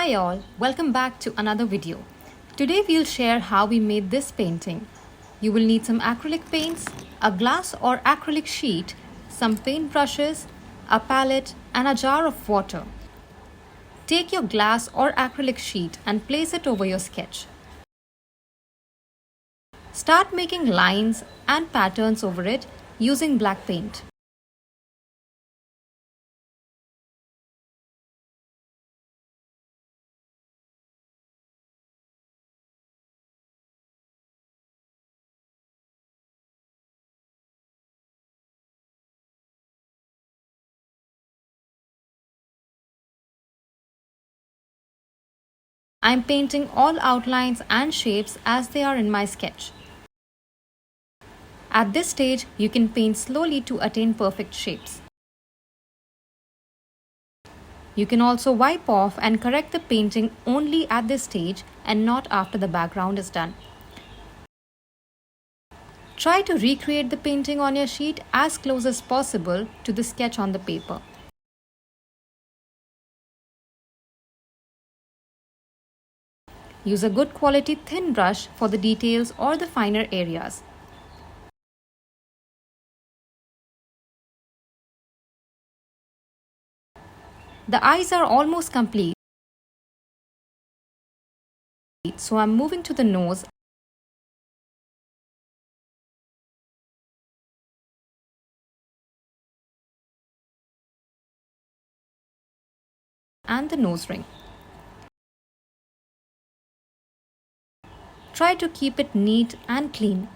Hi all, welcome back to another video. Today we'll share how we made this painting. You will need some acrylic paints, a glass or acrylic sheet, some paint brushes, a palette and a jar of water. Take your glass or acrylic sheet and place it over your sketch. Start making lines and patterns over it using black paint. I'm painting all outlines and shapes as they are in my sketch. At this stage, you can paint slowly to attain perfect shapes. You can also wipe off and correct the painting only at this stage and not after the background is done. Try to recreate the painting on your sheet as close as possible to the sketch on the paper. Use a good quality thin brush for the details or the finer areas. The eyes are almost complete, so I'm moving to the nose and the nose ring. Try to keep it neat and clean.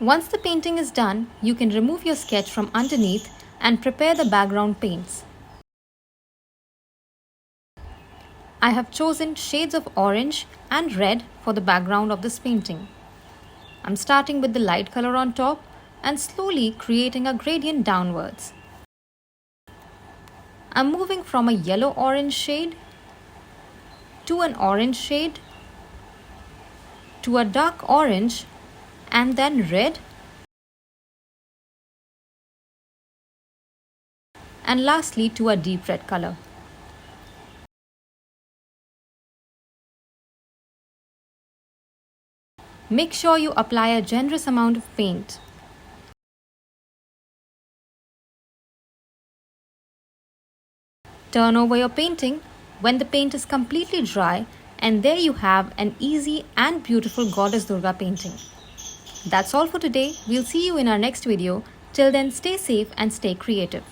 Once the painting is done, you can remove your sketch from underneath and prepare the background paints. I have chosen shades of orange and red for the background of this painting. I'm starting with the light color on top and slowly creating a gradient downwards. I'm moving from a yellow-orange shade to an orange shade to a dark orange and then red and lastly to a deep red color. Make sure you apply a generous amount of paint. Turn over your painting when the paint is completely dry, and there you have an easy and beautiful Goddess Durga painting. That's all for today. We'll see you in our next video. Till then, stay safe and stay creative.